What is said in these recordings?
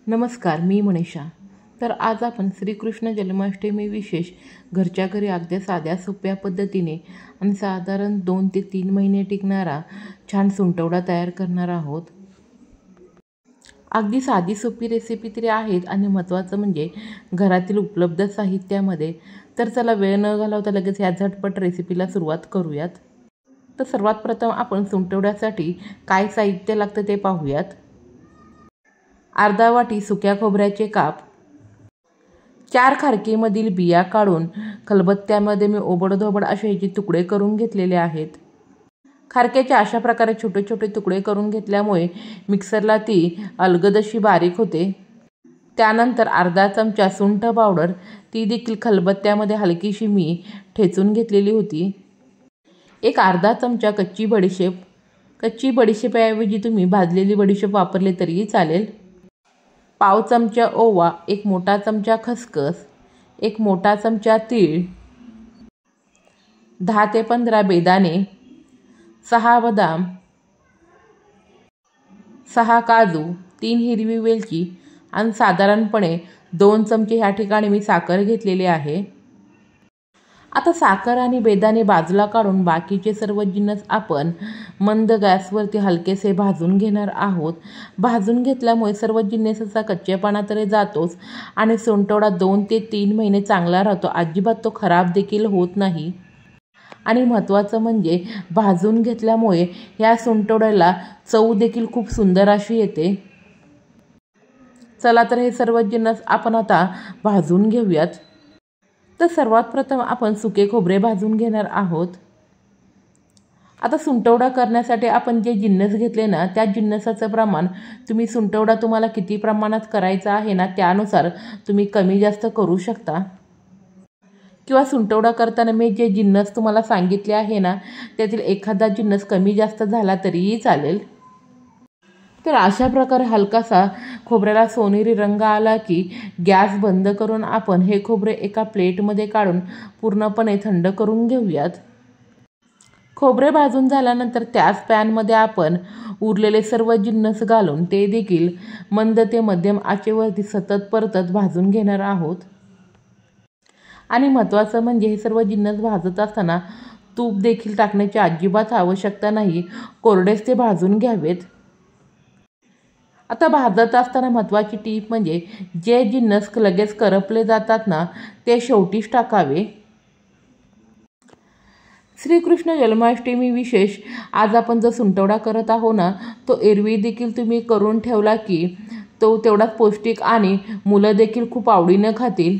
नमस्कार, मी मनीषा। तर आज आपण श्रीकृष्ण जन्माष्टमी विशेष घरच्या घरी अगदी साध्या सोप्या पद्धतीने आणि साधारण 2 ते 3 महिने टिकणारा छान सुंटवडा तयार करणार आहोत। अगदी साधी सोपी रेसिपी तरी आहेत आणि महत्त्वाचं म्हणजे घरातील उपलब्ध साहित्यामध्ये। तर चला वेळ न घालवता लगेच या झटपट रेसिपीला सुरुवात करूयात। तर सर्वात प्रथम आपण सुंटवड्यासाठी काय साहित्य लागतं ते पाहूयात। अर्धा वाटी सुक्या खोबऱ्याचे काप, 4 खारकीमधील बिया काढून खलबत्त्यामध्ये मी ओबडधोबड असे याचे तुकडे करून घेतलेले आहेत। खारक्याचे अशा प्रकारे छोटे छोटे तुकडे करून घेतल्यामुळे मिक्सरला ती अलगदशी बारीक होते। त्यानंतर अर्धा चमचा सुंठ पावडर, ती देखील खलबत्त्यामध्ये हलकीशी मी ठेचून घेतलेली होती। एक अर्धा चमचा कच्ची बडीशेप, कच्ची बडीशेपाऐवजी तुम्ही भाजलेली बडीशेप वापरले तरीही चालेल। पाव चमचा ओवा, एक मोठा चमचा खसखस, एक मोठा चमचा तीळ, 10 ते 15 बेदाणे, 6 बदाम, 6 काजू, 3 हिरवी वेलची आणि साधारणपणे 2 चमचे ह्या ठिकाणी मी साखर घेतलेली आहे। आता साखर आणि बेदाणे बाजूला काढून बाकीचे सर्व जिन्नस आपण मंद गॅसवरती हलकेसे भाजून घेणार आहोत। भाजून घेतल्यामुळे सर्व जिन्नसाचा कच्चेपणा तरी जातोच आणि सुंटवडा 2 ते 3 महिने चांगला राहतो, अजिबात तो खराब देखील होत नाही। आणि महत्त्वाचं म्हणजे भाजून घेतल्यामुळे ह्या सुंटवड्याला चव देखील खूप सुंदर अशी येते। चला तर हे सर्व जिन्नस आपण आता भाजून घेऊयात। तर सर्वात प्रथम आपण सुके खोबरे भाजून घेणार आहोत। आता सुंटवडा करण्यासाठी आपण जे जिन्नस घेतले ना, त्या जिन्नसाचं प्रमाण तुम्ही सुंटवडा तुम्हाला किती प्रमाणात करायचा आहे ना, त्यानुसार तुम्ही कमी जास्त करू शकता। किंवा सुंटवडा करताना मी जे जिन्नस तुम्हाला सांगितले आहे ना, त्यातील एखादा जिन्नस कमी जास्त झाला तरीही चालेल। तर अशा प्रकारे हलकासा खोबऱ्याला सोनेरी रंग आला की गॅस बंद करून आपण हे खोबरे एका प्लेटमध्ये काढून पूर्णपणे थंड करून घेऊयात। खोबरे भाजून झाल्यानंतर त्याच पॅनमध्ये आपण उरलेले सर्व जिन्नस घालून ते देखील मंद ते मध्यम आचेवरती सतत परतत भाजून घेणार आहोत। आणि महत्त्वाचं म्हणजे हे सर्व जिन्नस भाजत असताना तूप देखील टाकण्याची अजिबात आवश्यकता नाही, कोरडेच ते भाजून घ्यावेत। आता भाजत असताना महत्त्वाची टीप म्हणजे जे जिन्नस लगेच करपले जातात ना, ते शेवटीच टाकावे। श्रीकृष्ण जन्माष्टमी विशेष आज आपण जो सुंटवडा करत आहोत ना, तो एरवी देखील तुम्ही करून ठेवला की तो तेवढाच पौष्टिक आणि मुलं देखील खूप आवडीनं खातील।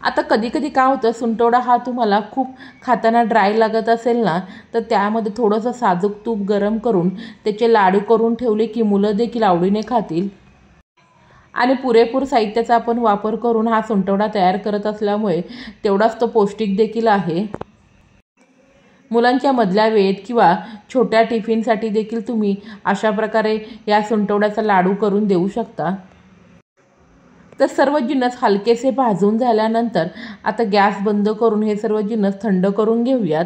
आता कधी कधी काय होतं, सुंटवडा हा तुम्हाला खूप खाताना ड्राय लागत असेल ना, तर त्यामध्ये थोडंसं साजूक तूप गरम करून त्याचे लाडू करून ठेवले की मुलं देखील आवडीने खातील। आणि पुरेपूर साहित्याचा आपण वापर करून हा सुंटवडा तयार करत असल्यामुळे तेवढाच तो पौष्टिक देखील आहे। मुलांच्या मधल्या वेळेत किंवा छोट्या टिफिनसाठी देखील तुम्ही अशा प्रकारे या सुंटवड्याचा लाडू करून देऊ शकता। तर सर्व जिन्नस हलकेसे भाजून झाल्यानंतर आता गॅस बंद करून हे सर्व जिन्नस थंड करून घेऊयात।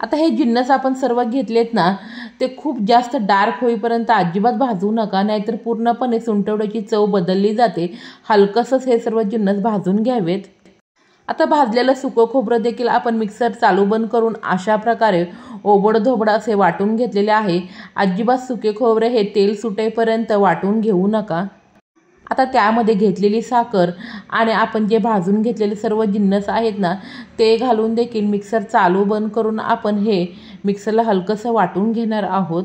आता हे जिन्नस आपण सर्व घेतलेत ना, ते खूप जास्त डार्क होईपर्यंत अजिबात भाजू नका, नाहीतर पूर्णपणे सुंटवड्याची चव बदलली जाते। हलकसंच हे सर्व जिन्नस भाजून घ्यावेत। आता भाजलेलं सुकं खोबरं देखील आपण मिक्सर चालू बंद करून अशा प्रकारे ओबडधोबड असे वाटून घेतलेले आहे। अजिबात सुके खोबरे हे तेल सुटेपर्यंत वाटून घेऊ नका। आता त्यामध्ये घेतलेली साखर आणि आपण जे भाजून घेतलेले सर्व जिन्नस आहेत ना, ते घालून देखील मिक्सर चालू बंद करून आपण हे मिक्सरला हलकंसं वाटून घेणार आहोत।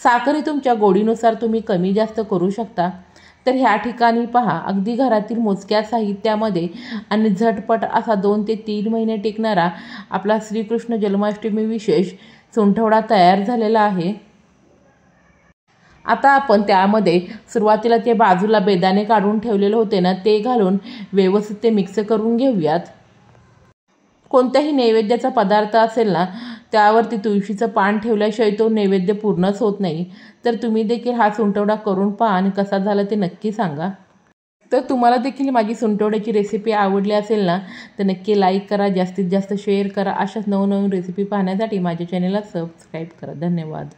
साखर ही तुमच्या गोडीनुसार तुम्ही कमी जास्त करू शकता। तर ह्या ठिकाणी पहा, अगदी घरातील मोजक्या साहित्यामध्ये आणि झटपट असा 2 ते 3 महिने टिकणारा आपला श्रीकृष्ण जन्माष्टमी विशेष सुंटवडा तयार झालेला आहे। आता आपण त्यामध्ये सुरुवातीला ते बाजूला बेदाणे काढून ठेवलेले होते ना, ते घालून व्यवस्थित ते मिक्स करून घेऊयात। कोणत्याही नैवेद्याचा पदार्थ असेल ना, त्यावरती तुळशीचं पान ठेवल्याशिवाय तो नैवेद्य पूर्णच होत नाही। तर तुम्ही देखील हा सुंटवडा करून पहा आणि कसा झाला ते नक्की सांगा। तर तुम्हाला देखील माझी सुंटवड्याची रेसिपी आवडली असेल ना, तर नक्की लाईक करा, जास्तीत जास्त शेअर करा। अशाच नवनवीन रेसिपी पाहण्यासाठी माझ्या चॅनलला सबस्क्राईब करा। धन्यवाद।